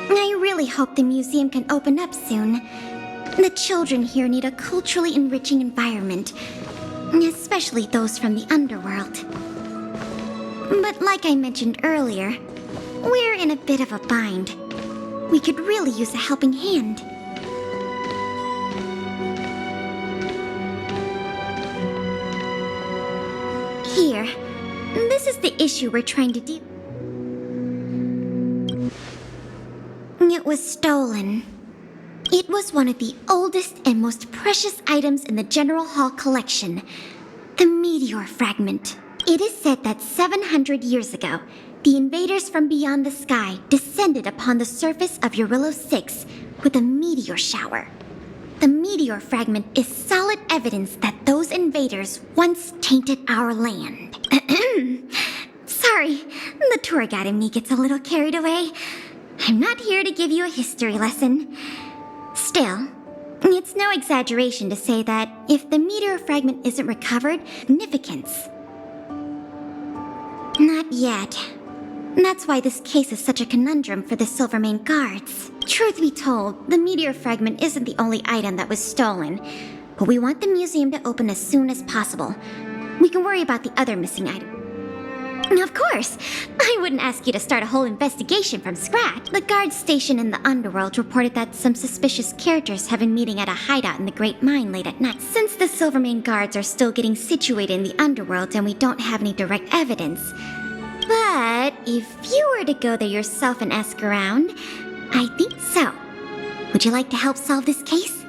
I really hope the museum can open up soon. The children here need a culturally enriching environment, especially those from the underworld. But like I mentioned earlier, we're in a bit of a bind. We could really use a helping hand. Here, this is the issue we're trying to deal. It was stolen. It was one of the oldest and most precious items in the General Hall collection, the meteor fragment. It is said that 700 years ago, the invaders from beyond the sky descended upon the surface of Eurillo 6 with a meteor shower. The meteor fragment is solid evidence that those invaders once tainted our land. Sorry, the tour guide in me gets a little carried away. I'm not here to give you a history lesson. Still, it's no exaggeration to say that if the meteor fragment isn't recovered, significance. Not yet. That's why this case is such a conundrum for the Silvermane guards. Truth be told, the meteor fragment isn't the only item that was stolen, but we want the museum to open as soon as possible. We can worry about the other missing item. Of course! I wouldn't ask you to start a whole investigation from scratch. The guards stationed in the underworld reported that some suspicious characters have been meeting at a hideout in the Great Mine late at night. Since the Silvermane guards are still getting situated in the underworld and we don't have any direct evidence. But if you were to go there yourself and ask around, I think so. Would you like to help solve this case?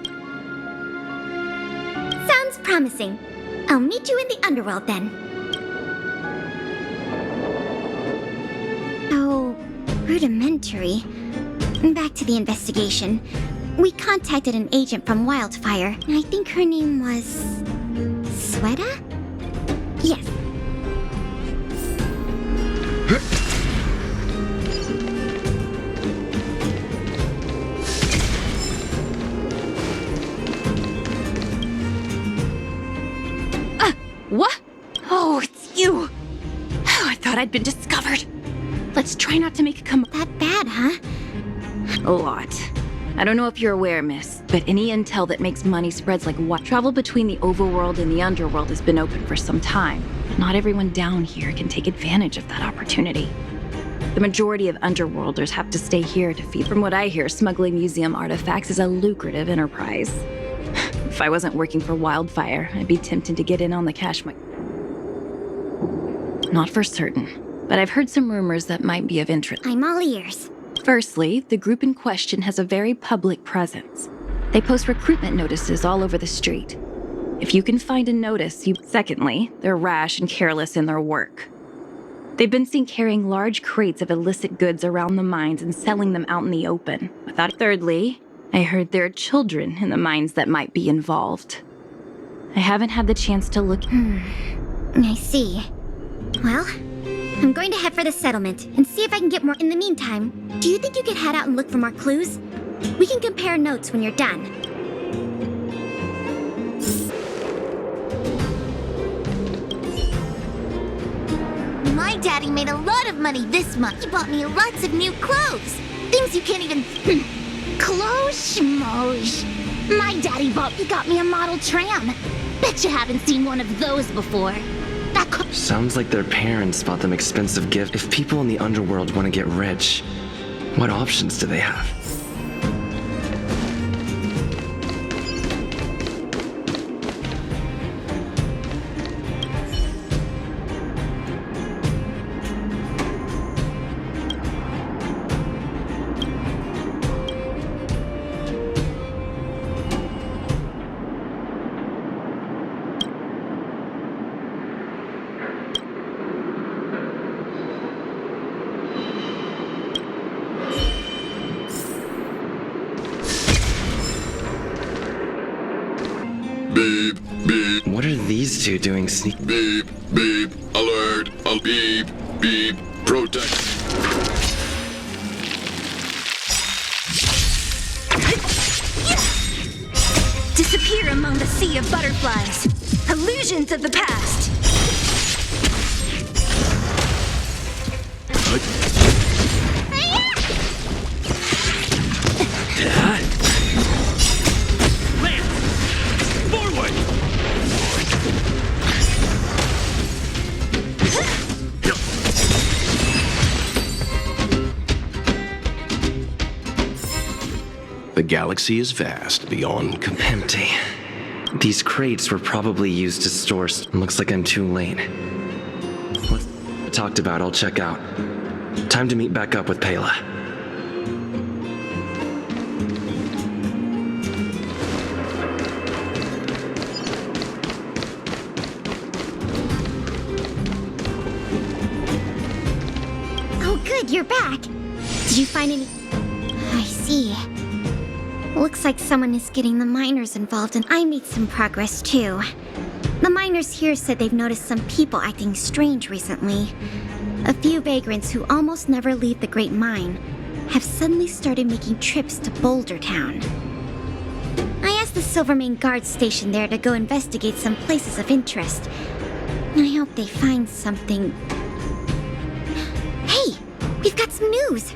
Sounds promising. I'll meet you in the underworld then. Oh, rudimentary. Back to the investigation. We contacted an agent from Wildfire. I think her name was... Sweta? Yes. What? Oh, it's you! Oh, I thought I'd been discovered. Let's try not to make it come That bad, huh? a lot. I don't know if you're aware, miss, but any intel that makes money spreads like what? Travel between the overworld and the underworld has been open for some time. Not everyone down here can take advantage of that opportunity. The majority of underworlders have to stay here to feed. From what I hear, smuggling museum artifacts is a lucrative enterprise. If I wasn't working for Wildfire, I'd be tempted to get in on the cash. Not for certain, but I've heard some rumors that might be of interest. I'm all ears. Firstly, the group in question has a very public presence. They post recruitment notices all over the street. If you can find a notice, Secondly, they're rash and careless in their work. They've been seen carrying large crates of illicit goods around the mines and selling them out in the open. Thirdly, I heard there are children in the mines that might be involved. I haven't had the chance to look. I see. Well, I'm going to head for the settlement and see if I can get more. In the meantime, do you think you could head out and look for more clues? We can compare notes when you're done. My daddy made a lot of money this month. He bought me lots of new clothes. Things you can't even... Clothes schmoes. My daddy he got me a model tram. Bet you haven't seen one of those before. Sounds like their parents bought them expensive gifts. If people in the underworld want to get rich, what options do they have? Beep, beep. What are these two doing Beep, beep. Alert. Beep, beep. Protect. Disappear among the sea of butterflies. Illusions of the past. The galaxy is vast beyond Empty. These crates were probably used to store. Looks like I'm too late. What's talked about? I'll check out. Time to meet back up with Pela. Oh, good, you're back. Did you find any... I see. Looks like someone is getting the miners involved, and I made some progress too. The miners here said they've noticed some people acting strange recently. A few vagrants who almost never leave the Great Mine have suddenly started making trips to Boulder Town. I asked the Silvermane guard station there to go investigate some places of interest. I hope they find something. Hey, we've got some news!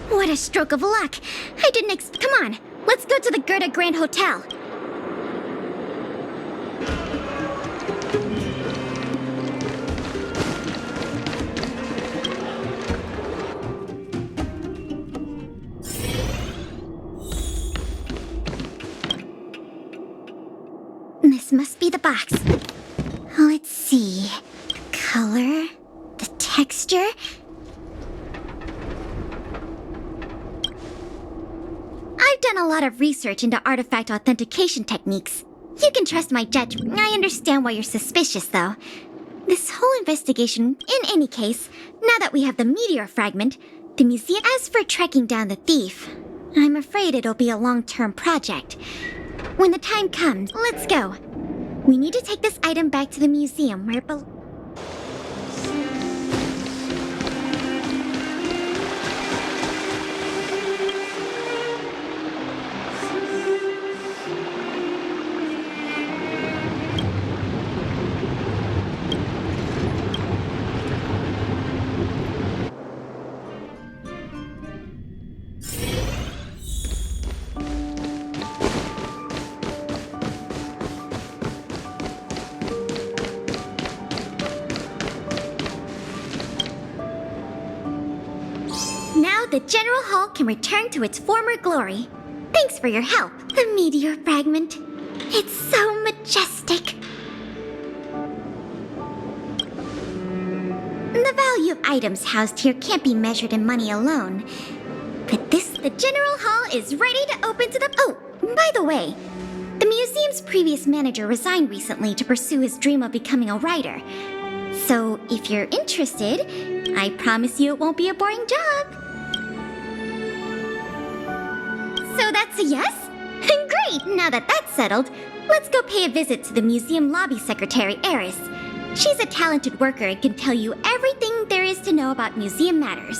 What a stroke of luck! I didn't Come on, let's go to the Gerda Grand Hotel. This must be the box. Let's see. The color, the texture. I've done a lot of research into artifact authentication techniques. You can trust my judgment. I understand why you're suspicious, though. This whole investigation, in any case, now that we have the meteor fragment, the museum... As for tracking down the thief, I'm afraid it'll be a long-term project. When the time comes, let's go. We need to take this item back to the museum where it belongs. Now the General Hall can return to its former glory. Thanks for your help. The meteor fragment. It's so majestic. The value of items housed here can't be measured in money alone. But the General Hall is ready to open to the... Oh, by the way, the museum's previous manager resigned recently to pursue his dream of becoming a writer. So if you're interested, I promise you it won't be a boring job. So that's a yes? Great! Now that that's settled, let's go pay a visit to the museum lobby secretary, Eris. She's a talented worker and can tell you everything there is to know about museum matters.